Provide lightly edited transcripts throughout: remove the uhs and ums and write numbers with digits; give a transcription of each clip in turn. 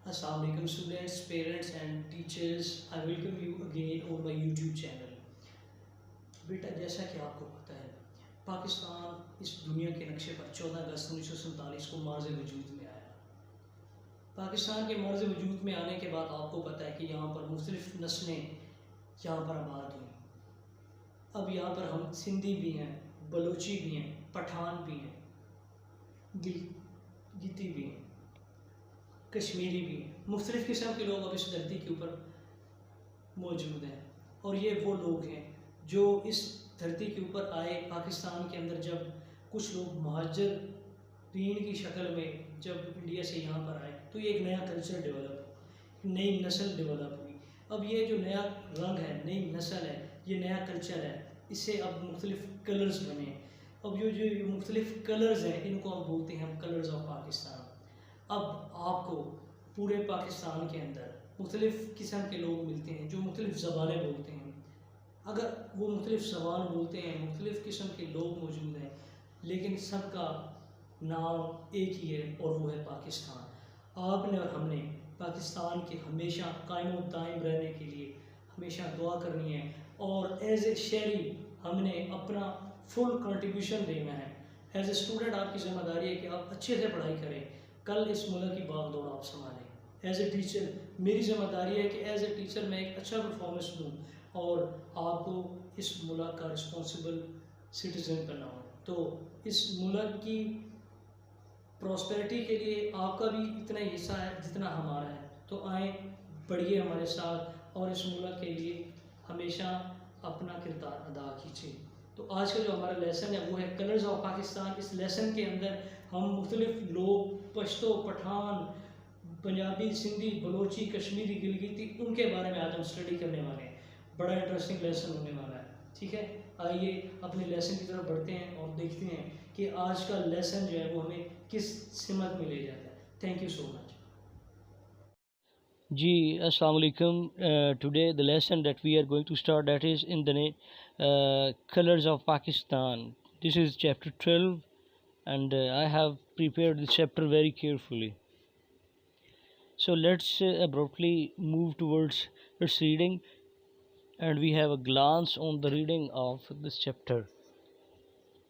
Assalamu alaikum students, parents and teachers. I welcome you again on my YouTube channel. बेटा, जैसा कि आपको पता है, पाकिस्तान इस दुनिया के नक्शे पर 14 अगस्त 1947 को मार्ज़ वजूद में आया। पाकिस्तान के मार्ज़ वजूद में आने के बाद आपको पता है कि यहाँ पर मुख्तलिफ़ नस्लें यहाँ पर आबाद हुई। अब यहाँ पर हम सिंधी भी हैं, बलोची भी हैं, पठान भी हैं, गिलगिती भी हैं, कश्मीरी भी हैं। मुख्तलिफ़ किस्म के लोग अब इस धरती के ऊपर मौजूद हैं और ये वो लोग हैं जो इस धरती के ऊपर आए। पाकिस्तान के अंदर जब कुछ लोग महाजरीन की शक्ल में जब इंडिया से यहाँ पर आए तो ये एक नया कल्चर डेवलप, नई नस्ल डेवलप हुई। अब ये जो नया रंग है, नई नस्ल है, ये नया कल्चर है, इससे अब मुख्तलिफ़ कलर्स बने हैं। अब जो मुख्तलिफ़ कलर्स हैं इनको हम बोलते हैं कलर्स ऑफ पाकिस्तान। अब आपको पूरे पाकिस्तान के अंदर मुख्तलिफ़ किस्म के लोग मिलते हैं जो मुख्तलिफ़ ज़बानें बोलते हैं। अगर वो मुख्तलिफ़ ज़बान बोलते हैं, मुख्तलिफ़ किस्म के लोग मौजूद हैं, लेकिन सबका नाम एक ही है और वो है पाकिस्तान। आपने और हमने पाकिस्तान के हमेशा कायम दायम रहने के लिए हमेशा दुआ करनी है और एज ए शहरी हमने अपना फुल कंट्रीब्यूशन देना है। एज ए स्टूडेंट आपकी ज़िम्मेदारी है कि आप अच्छे से पढ़ाई करें, कल इस मुल्क की बागडोर आप संभालें। एज ए टीचर मेरी ज़िम्मेदारी है कि एज ए टीचर मैं एक अच्छा परफॉर्मेंस दूँ और आपको इस मुल्क का रिस्पॉन्सिबल सिटीज़न बनाऊँ। तो इस मुल्क की प्रॉस्पेरिटी के लिए आपका भी इतना ही हिस्सा है जितना हमारा है। तो आए, बढ़िए हमारे साथ और इस मुल्क के लिए हमेशा अपना किरदार अदा कीजिए। तो आज का जो हमारा लेसन है वो है कलर्स ऑफ पाकिस्तान। इस लेसन के अंदर हम मुख्तलिफ़ लोग, पश्तो, पठान, पंजाबी, सिंधी, बलोची, कश्मीरी, गिलगिती, उनके बारे में आज हम स्टडी करने वाले हैं। बड़ा इंटरेस्टिंग लेसन होने वाला है। ठीक है, आइए अपने लेसन की तरफ बढ़ते हैं और देखते हैं कि आज का लेसन जो है वो हमें किस सिमत में ले जाता है। थैंक यू सो मच जी। अस्सलाम वालेकुम। Today the lesson that we are going to start, that is in the colors of Pakistan. This is chapter 12 and I have prepared this chapter very carefully. So let's abruptly move towards its reading, and we have a glance on the reading of this chapter.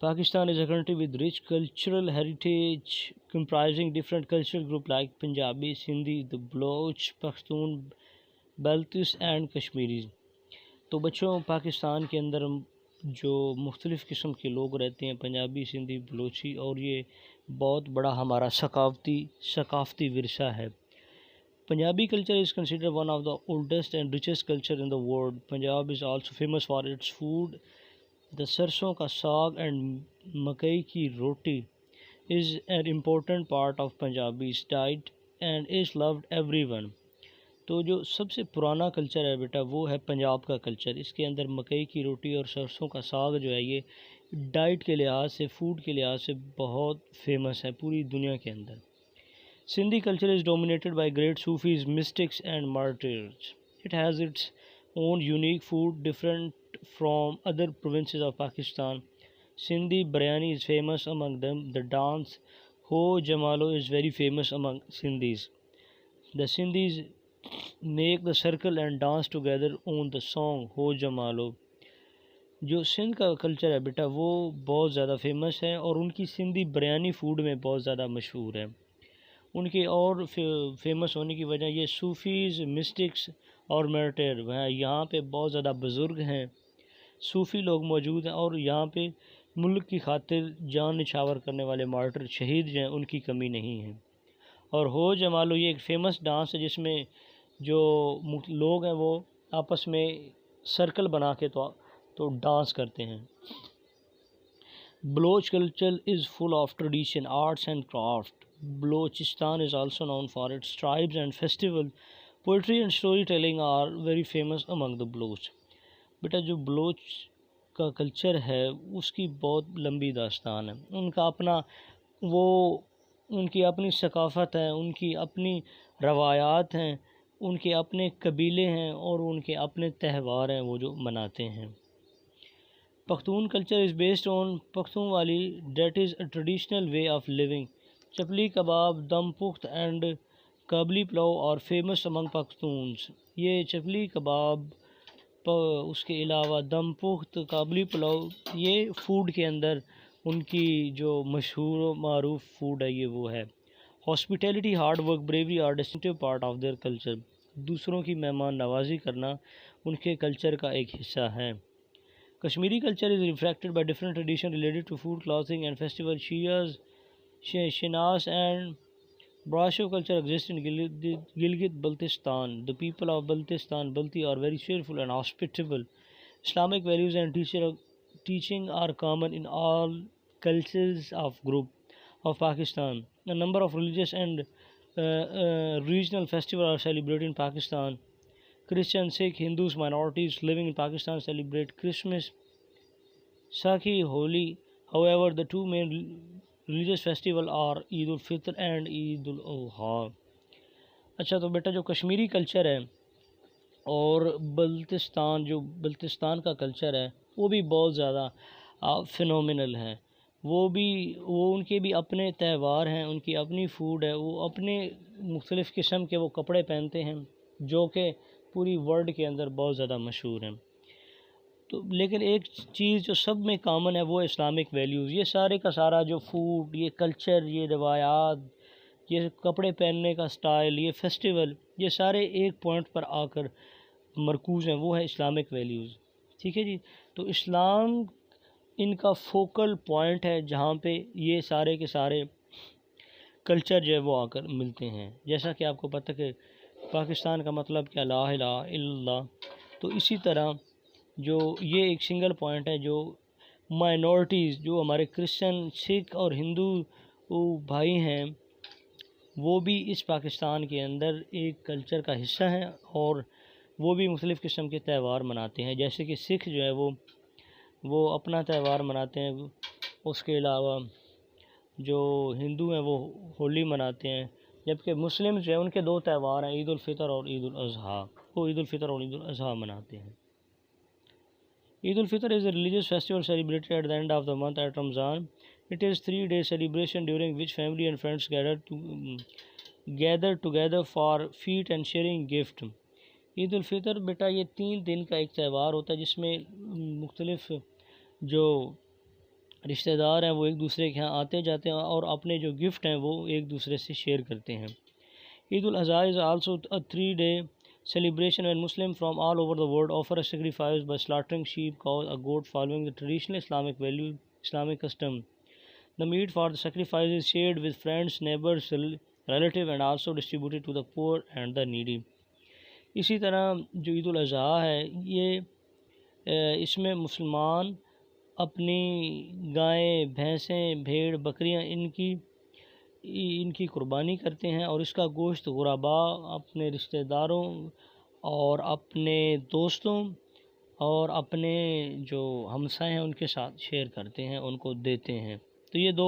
Pakistan is a country with rich cultural heritage comprising different cultural groups like Punjabi, Sindhi, the Baloch, Pashtun, Baltis and Kashmiris. तो बच्चों, पाकिस्तान के अंदर जो मुख्तलिफ़ किस्म के लोग रहते हैं, पंजाबी, सिंधी, बलोची, और ये बहुत बड़ा हमारा सकाफ़ती विरसा है। Punjabi culture is consider one of the oldest and richest culture in the world. Punjab is also famous for its food. The sarson ka saag and makki ki roti is an important part of Punjabis diet and is loved everyone. तो जो सबसे पुराना culture है बेटा वो है पंजाब का culture. इसके अंदर मकई की रोटी और सरसों का साग जो है ये डाइट के लिहाज से, फूड के लिहाज से बहुत फेमस है पूरी दुनिया के अंदर। Sindhi culture is dominated by great Sufis, mystics and martyrs. It has its own unique food different from other provinces of Pakistan. Sindhi biryani is famous among them. The dance Ho Jamalo is very famous among Sindhis. The Sindhis make the circle and dance together on the song Ho Jamalo. जो सिंध का culture है बेटा वो बहुत ज़्यादा famous है और उनकी सिंधी बिरयानी फूड में बहुत ज़्यादा मशहूर है। उनके और फेमस होने की वजह ये सूफ़ीज़, मिस्टिक्स और मार्टिर वह यहाँ पे बहुत ज़्यादा बुज़ुर्ग हैं, सूफ़ी लोग मौजूद हैं और यहाँ पे मुल्क की खातिर जान निछावर करने वाले मार्टिर शहीद जो हैं उनकी कमी नहीं है। और हो जमालो ये एक फ़ेमस डांस है जिसमें जो लोग हैं वो आपस में सर्कल बना के तो डांस करते हैं। Baloch culture is full of tradition, arts and craft. Balochistan is also known for its tribes and festival. Poetry and story telling are very famous among the Baloch. बेटा, जो बलोच का कल्चर है उसकी बहुत लंबी दास्तान है। उनका अपना वो उनकी अपनी सकाफ़त है, उनकी अपनी रवायात हैं, उनके अपने कबीले हैं और उनके अपने त्यौहार हैं वो जो मनाते हैं। Pakhtun culture is based on Pakhtunwali, that is a traditional way of living. Chapli kabab, dum pukht and काबली pulao और फेमस अमंग पख्तून्स। ये चपली कबाब उसके अलावा दम पुख्त काबली पुलाव, ये फ़ूड के अंदर उनकी जो मशहूर मारूफ फूड है ये वो है। Hospitality, hard work, bravery are distinctive part of their culture. दूसरों की मेहमान नवाजी करना उनके कल्चर का एक हिस्सा है। Kashmiri culture is reflected by different tradition related to food, clothing and festival. Shias, Shinas and Brashev culture exists in Gilgit-Baltistan. The people of Baltistan, Balti, are very cheerful and hospitable. Islamic values and teaching are common in all cultures of group of Pakistan. A number of religious and regional festivals are celebrated in Pakistan. Christian, Sikh, Hindus, minorities living in Pakistan celebrate Christmas, Sakhi, Holi. However, the two main religious festival are Eid ul Fitr and Eid ul Azha. अच्छा, तो बेटा जो Kashmiri culture है और बल्तिस्तान का culture है वो भी बहुत ज़्यादा फिनोमिनल है। वो उनके भी अपने त्यौहार हैं, उनकी अपनी फ़ूड है, वो अपने मुख्तलिफ़ किस्म के वो कपड़े पहनते हैं जो कि पूरी वर्ल्ड के अंदर बहुत ज़्यादा मशहूर हैं। तो लेकिन एक चीज़ जो सब में कॉमन है वो इस्लामिक वैल्यूज़। ये सारे का सारा जो फूड, ये कल्चर, ये रवायात, ये कपड़े पहनने का स्टाइल, ये फेस्टिवल, ये सारे एक पॉइंट पर आकर मरकूज़ हैं, वो है इस्लामिक वैल्यूज़। ठीक है जी। तो इस्लाम इनका फोकल पॉइंट है जहाँ पे ये सारे के सारे कल्चर जो है वो आकर मिलते हैं। जैसा कि आपको पता कि पाकिस्तान का मतलब क्या, ला इलाहा इल्लल्लाह। तो इसी तरह जो ये एक सिंगल पॉइंट है, जो माइनॉरिटीज़, जो हमारे क्रिश्चियन, सिख और हिंदू भाई हैं, वो भी इस पाकिस्तान के अंदर एक कल्चर का हिस्सा हैं और वो भी मुख्तलिफ़ किस्म के त्यौहार मनाते हैं। जैसे कि सिख जो है वो अपना त्यौहार मनाते हैं, उसके अलावा जो हिंदू हैं वो होली मनाते हैं, जबकि मुस्लिम जो है उनके दो त्यौहार हैं, ईद उल फितर और ईद उल अज़हा। वो ईद उल फितर और ईद उल अज़हा मनाते हैं। Eid al-Fitr is a religious festival celebrated at the end of the month at Ramzan. It is 3-day celebration during which family and friends gather together for feast and sharing gift. Eid ul Fitr बेटा ये 3 दिन का एक त्यौहार होता है जिसमें मुख्तलिफ़ जो रिश्तेदार हैं वो एक दूसरे के यहाँ आते जाते हैं और अपने जो गिफ्ट हैं वो एक दूसरे से शेयर करते हैं। Eid ul Azha is also a 3-day celebration when Muslims from all over the world offer a sacrifice by slaughtering sheep, cows, or goat following the traditional Islamic custom. The meat for the sacrifice is shared with friends, neighbors, relatives and also distributed to the poor and the needy. इसी तरह जो ईद उल अज़हा है ये इसमें मुसलमान अपनी गायें, भैंसें, भेड़, बकरियां इनकी कुर्बानी करते हैं और इसका गोश्त गुरबा, अपने रिश्तेदारों और अपने दोस्तों और अपने जो हमसाए हैं उनके साथ शेयर करते हैं, उनको देते हैं। तो ये दो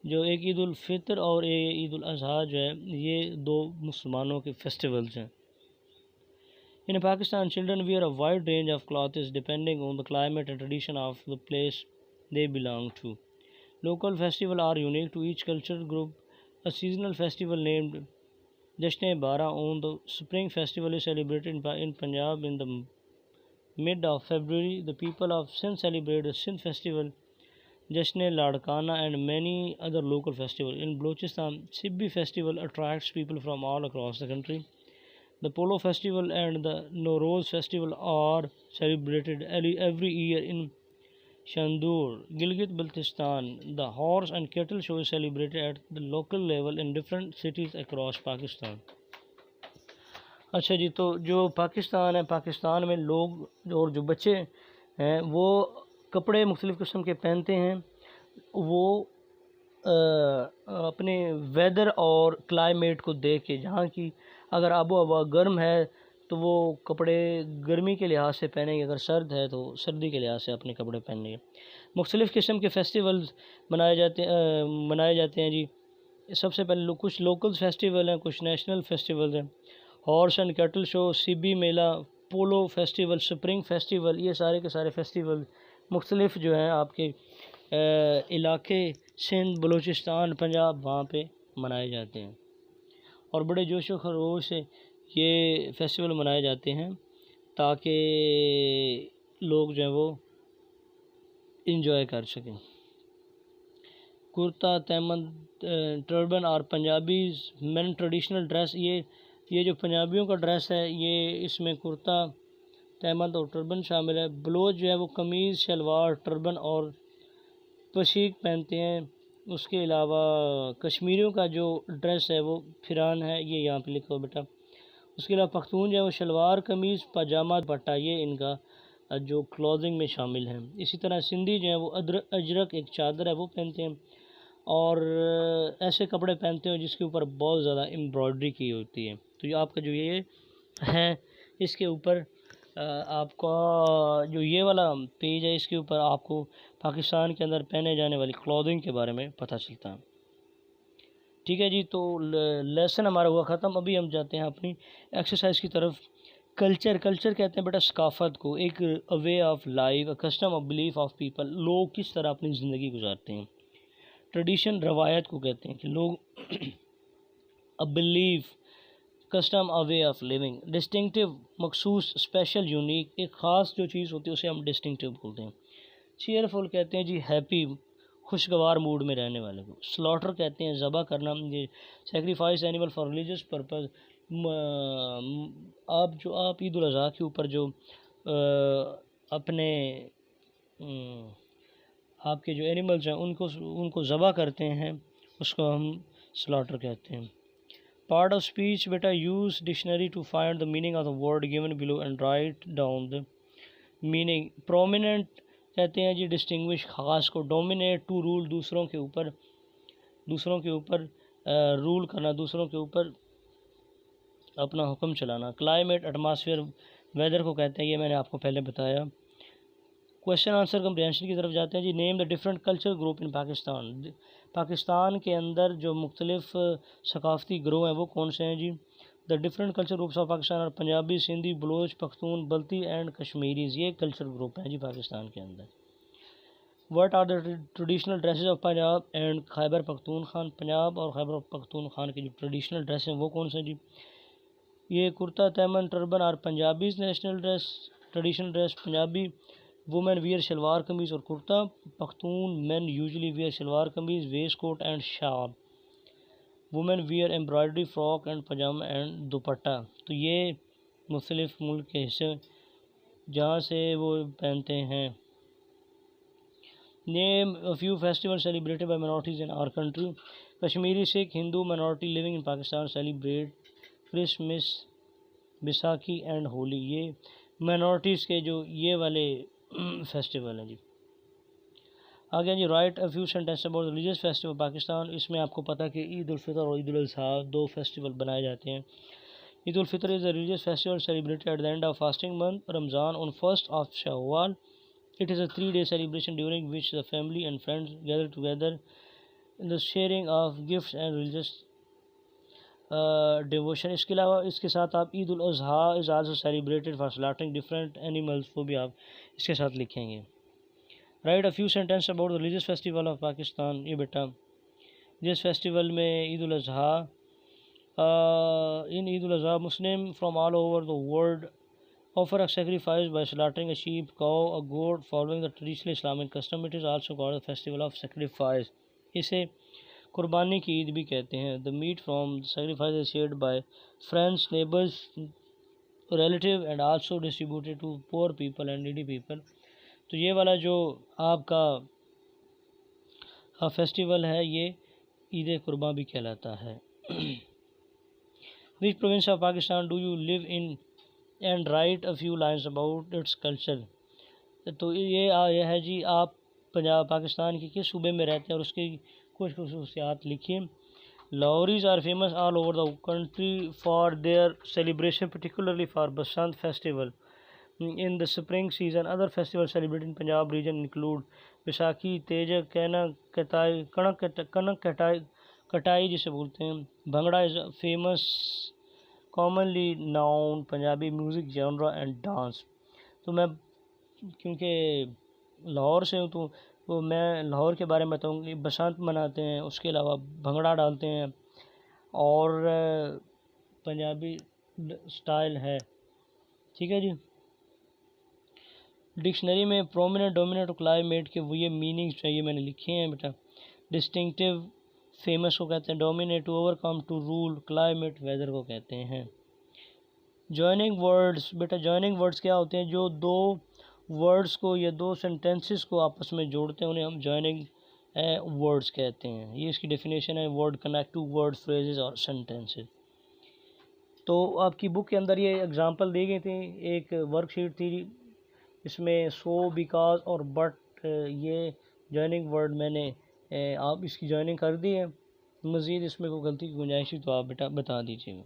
जो एक ईद उल फितर और ईद उल अज़हा जो है ये दो मुसलमानों के फेस्टिवल्स हैं। In Pakistan, children wear a wide range of clothes depending on the climate and tradition of the place they belong to. Local festivals are unique to each cultural group. A seasonal festival named Jashn-e-Bara on the Spring Festival is celebrated in Punjab in the mid of February. The people of Sindh celebrate the Sindh Festival, Jashn-e-Ladkana and many other local festivals. In Balochistan, Sibbi Festival attracts people from all across the country. The Polo Festival and the Nowroz Festival are celebrated every year in Shandur, Gilgit-Baltistan. The horse and cattle show is celebrated at the local level in different cities across Pakistan. अच्छा जी, तो जो पाकिस्तान है, पाकिस्तान में लोग और जो बच्चे हैं वो कपड़े मुख्तलिफ़ किस्म के पहनते हैं। वो अपने वेदर और क्लाइमेट को देख के, जहाँ की अगर आबो हवा गर्म है तो वो कपड़े गर्मी के लिहाज से पहनेंगे, अगर सर्द है तो सर्दी के लिहाज से अपने कपड़े पहनेंगे। मुख्तलिफ़ किस्म के फेस्टिवल्स मनाए जाते हैं जी। सबसे पहले कुछ लोकल फेस्टिवल हैं, कुछ नेशनल फेस्टिवल हैं। Horse and cattle show, CB Mela, polo festival, spring festival, ये सारे के सारे फेस्टिवल मुख्तलिफ़ जो हैं आपके इलाके सिंध, बलूचिस्तान, पंजाब वहाँ पे मनाए जाते हैं। और बड़े जोश व खरोश से ये फेस्टिवल मनाए जाते हैं ताकि लोग जो है वो इंजॉय कर सकें। कुर्ता तैमन टर्बन और पंजाबीज मेन ट्रेडिशनल ड्रेस, ये जो पंजाबियों का ड्रेस है ये इसमें कुर्ता तैमद और टर्बन शामिल है। बलोच जो है वो कमीज़ शलवार टर्बन और पशीक पहनते हैं। उसके अलावा कश्मीरियों का जो ड्रेस है वो फिरान है, ये यहाँ पे लिखा हो बेटा। उसके अलावा पख्तून जो है वो शलवार कमीज़ पजामा दुपट्टा, ये इनका जो क्लॉथिंग में शामिल है। इसी तरह सिंधी जो है वो अजरक एक चादर है वो पहनते हैं और ऐसे कपड़े पहनते हैं जिसके ऊपर बहुत ज़्यादा एम्ब्रॉयडरी की होती है। तो ये आपका जो ये है इसके ऊपर आपका जो ये वाला पेज है इसके ऊपर आपको पाकिस्तान के अंदर पहने जाने वाली क्लॉथिंग के बारे में पता चलता है। ठीक है जी, तो लेसन हमारा हुआ ख़त्म। अभी हम जाते हैं अपनी एक्सरसाइज की तरफ। कल्चर कहते हैं बेटा सकाफ़त को, एक way of life, a custom of belief of people, लोग किस तरह अपनी ज़िंदगी गुजारते हैं। ट्रेडिशन रवायत को कहते हैं कि लोग a belief custom a way of living. Distinctive मखसूस स्पेशल यूनिक, एक ख़ास जो चीज़ होती है उसे हम डिस्टिंक्टिव बोलते हैं। चीयरफुल कहते हैं जी हैप्पी, खुशगवार मूड में रहने वाले को। स्लॉटर कहते हैं ज़बह करना, ये sacrifice animal for religious purpose. आप ईद उल अज़हा के ऊपर जो अपने आपके जो एनिमल्स हैं उनको ज़बह करते हैं उसको हम स्लॉटर कहते हैं। पार्ट ऑफ स्पीच बेटा, use dictionary to find the meaning of the word given below and write down the meaning. Prominent कहते हैं जी डिस्टिंग्विश, ख़ास को। डोमिनेट टू रूल, दूसरों के ऊपर रूल करना, दूसरों के ऊपर अपना हुक्म चलाना। क्लाइमेट एटमॉस्फेयर, वेदर को कहते हैं, ये मैंने आपको पहले बताया। क्वेश्चन आंसर कम्प्रीहेंशन की तरफ जाते हैं जी। Name the different culture group in Pakistan. Pakistan के अंदर जो मुख्तलिफ सकाफ़ती ग्रोह हैं वो कौन से हैं जी। The different culture groups of Pakistan और पंजाबी, सिंधी, बलोच, पख्तून, बल्ती एंड कश्मीरीज़, ये कल्चर ग्रुप हैं जी पाकिस्तान के अंदर। What are the traditional dresses of Punjab and Khyber Pakhtunkhwa. Punjab और खैबर पख्तूनख्वा के जो ट्रेडिशनल ड्रेस हैं वो कौन से जी। ये कुर्ता तैमन टर्बन और Punjabis national dress, traditional dress. Punjabi women wear shalwar kameez और kurta. Pakhtun men usually wear shalwar kameez, waistcoat and shawl. Women wear embroidery frock and pyjama and dupatta. तो ये मुख्तलिफ मुल्क के हिस्से जहाँ से वो पहनते हैं। Name a few festival celebrated by minorities in our country. Kashmiri Sikh Hindu minority living in Pakistan celebrate Christmas, Baisakhi and Holi. ये माइनॉरिटीज़ के जो ये वाले फेस्टिवल हैं जी। आगे जी, write a few sentence about religious festival Pakistan. इसमें आपको पता है कि ईद उल फितर और ईद उल अज़हा दो फेस्टिवल बनाए जाते हैं। Eid ul Fitr is a religious festival celebrated at the end of fasting month Ramzan on 1st of Shawwal. It is a 3-day celebration during which the family and friends gather together in the sharing of gifts and religious devotion. इसके अलावा इसके साथ आप Eid ul Azha is also celebrated for slaughtering different animals, वो भी आप इसके साथ लिखेंगे। Write a few sentence about the religious festival of Pakistan. ये बेटा जिस फेस्टिवल में Eid ul Azha in Eid ul Azha Muslim from all over the world offer a sacrifice by slaughtering a sheep, cow, a goat following the traditional Islamic custom. It is also called the festival of sacrifice. इसे कुर्बानी की ईद भी कहते हैं। The meat from the sacrifice is shared by friends, neighbors, relative and also distributed to poor people and needy people. तो ये वाला जो आपका फेस्टिवल है ये ईद कुर्बान भी कहलाता है। Which province of Pakistan do you live in and write a few lines about its culture. तो ये है जी, आप पंजाब पाकिस्तान के किस सूबे में रहते हैं और उसकी कुछ खसूसियात लिखिए। Lauris are famous all over the country for their celebration, particularly for Basant festival in the spring season. Other festivals celebrated in Punjab region include Baisakhi, Teja, Kanak Katai जिसे बोलते हैं। Bhangra is famous commonly known Punjabi music genre and dance. तो मैं क्योंकि लाहौर से हूँ तो मैं लाहौर के बारे में बताऊँगी। बसंत मनाते हैं, उसके अलावा भंगड़ा डालते हैं और पंजाबी स्टाइल है। ठीक है जी। डिक्शनरी में प्रोमिनेंट, डोमिनेंट और क्लाइमेट के वो ये मीनिंग्स चाहिए मैंने लिखे हैं बेटा। डिस्टिंक्टिव फेमस को कहते हैं, dominate to overcome, to rule, climate weather को कहते हैं। जॉइनिंग वर्ड्स बेटा, जॉइनिंग वर्ड्स क्या होते हैं? जो दो वर्ड्स को या दो सेंटेंसेस को आपस में जोड़ते हैं उन्हें हम जॉइनिंग वर्ड्स कहते हैं। ये इसकी डेफिनेशन है। Word connect to word, phrases और सेंटेंसेस। तो आपकी बुक के अंदर ये एग्जांपल दी गई थी, एक वर्कशीट थी, इसमें सो, बिकॉज और बट ये जॉइनिंग वर्ड मैंने आप इसकी जॉइनिंग कर दी है। मज़ीद इसमें कोई गलती की गुंजाइश है तो आप बेटा बता दीजिएगा।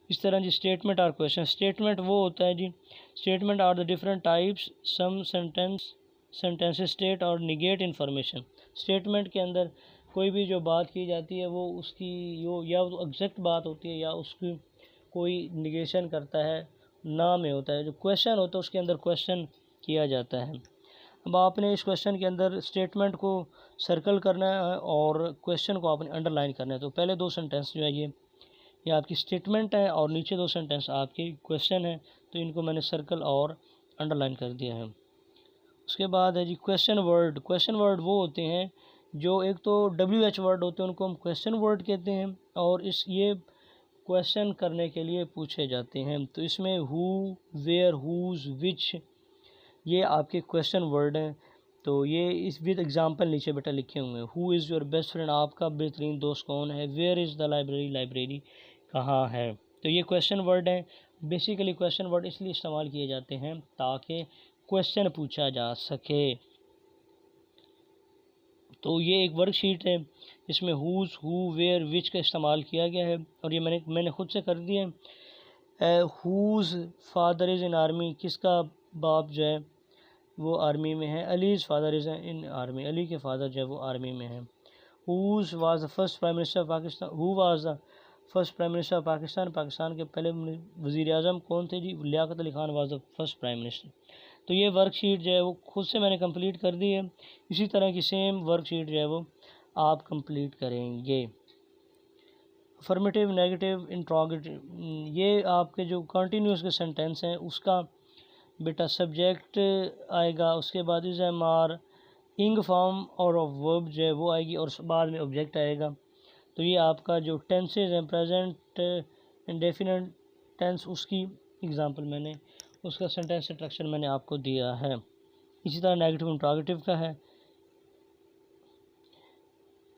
इस तरह जी स्टेटमेंट और क्वेश्चन। स्टेटमेंट वो होता है जी, statement are the different types, some sentences state और निगेट इन्फॉर्मेशन। स्टेटमेंट के अंदर कोई भी जो बात की जाती है वो उसकी या तो एग्जैक्ट बात होती है या उसकी कोई निगेशन करता है, ना में होता है। जो क्वेश्चन होता है उसके अंदर क्वेश्चन किया जाता है। अब आपने इस क्वेश्चन के अंदर स्टेटमेंट को सर्कल करना है और क्वेश्चन को आपने अंडरलाइन करना है। तो पहले दो सेंटेंस जो है ये आपकी स्टेटमेंट है और नीचे दो सेंटेंस आपके क्वेश्चन है, तो इनको मैंने सर्कल और अंडरलाइन कर दिया है। उसके बाद है जी क्वेश्चन वर्ड। क्वेश्चन वर्ड वो होते हैं जो एक तो WH वर्ड होते हैं, उनको हम क्वेश्चन वर्ड कहते हैं, और ये क्वेश्चन करने के लिए पूछे जाते हैं। तो इसमें हु, वेयर, हुज, विच, ये आपके क्वेश्चन वर्ड हैं। तो ये इस विद एग्जांपल नीचे बेटा लिखे हुए हैं। Who is your best friend, आपका बेहतरीन दोस्त कौन है? Where is the library, library कहाँ है? तो ये क्वेश्चन वर्ड हैं। बेसिकली क्वेश्चन वर्ड इसलिए इस्तेमाल किए जाते हैं ताकि क्वेश्चन पूछा जा सके। तो ये एक वर्कशीट है, इसमें हुज, हु, वेयर, विच का इस्तेमाल किया गया है, और ये मैंने खुद से कर दिया है। Whose father is in army, किसका बाप जो है वो आर्मी में है? Ali's father is in army, Ali के फादर जो है वो आर्मी में है। Who was the first prime minister of Pakistan, who was the first prime minister of Pakistan, Pakistan के पहले वज़ीर आज़म कौन थे जी? Liaquat Ali Khan was the first prime minister. तो ये वर्कशीट जो है वो खुद से मैंने कंप्लीट कर दी है। इसी तरह की सेम वर्कशीट जो है वो आप कंप्लीट करेंगे। अफर्मेटिव, नेगेटिव, इंट्रोगेटिव, ये आपके जो कंटिन्यूस के सेंटेंस हैं उसका बेटा सब्जेक्ट आएगा, उसके बाद इज़ एम आर, इंग फॉर्म और वर्ब जो है वो आएगी, और बाद में ऑब्जेक्ट आएगा। तो ये आपका जो टेंसेज हैं, प्रेजेंट, इंडेफिनिट टेंस, उसकी एग्जांपल मैंने, उसका सेंटेंस स्ट्रक्चर मैंने आपको दिया है। इसी तरह नेगेटिव इंट्रोगेटिव का है।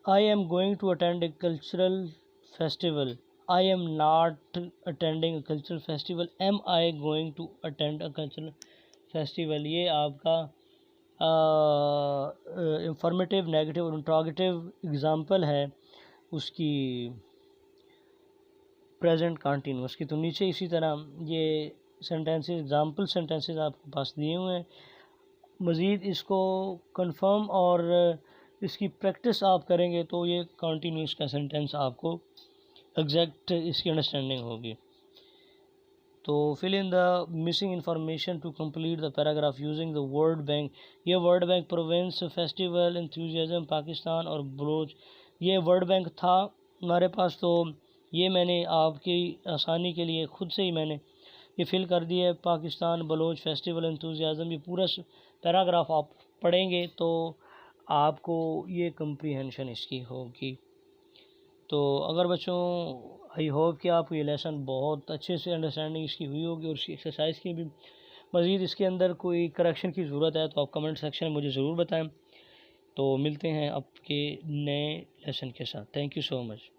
I am going to attend a cultural festival, I am not attending a cultural festival, am I going to attend a cultural festival. ये आपका इंफॉर्मेटिव, नेगेटिव और इंट्रोगेटिव एग्जांपल है उसकी प्रेजेंट कंटिन्यूस की। तो नीचे इसी तरह ये सेंटेंसेस, एग्जांपल सेंटेंसेस आपके पास दिए हुए हैं। मज़ीद इसको कंफर्म और इसकी प्रैक्टिस आप करेंगे तो ये कंटिन्यूस का सेंटेंस आपको एग्जैक्ट इसकी अंडरस्टैंडिंग होगी। तो fill in the missing information to complete the paragraph using the word bank. ये word bank province, festival, enthusiasm, Pakistan और बलोच, ये वर्ड बैंक था हमारे पास। तो ये मैंने आपकी आसानी के लिए खुद से ही मैंने ये फिल कर दिया है। पाकिस्तान, बलोच, फेस्टिवल, एंथुसियाज्म, ये पूरा पैराग्राफ आप पढ़ेंगे तो आपको ये कंप्रीहेंशन इसकी होगी। तो अगर बच्चों, आई होप कि आपको ये लेसन बहुत अच्छे से अंडरस्टैंडिंग इसकी हुई होगी, और इसकी एक्सरसाइज की भी। मज़ीद इसके अंदर कोई करेक्शन की ज़रूरत है तो आप कमेंट सेक्शन में मुझे ज़रूर बताएं। तो मिलते हैं आपके नए लेसन के साथ। Thank you so much.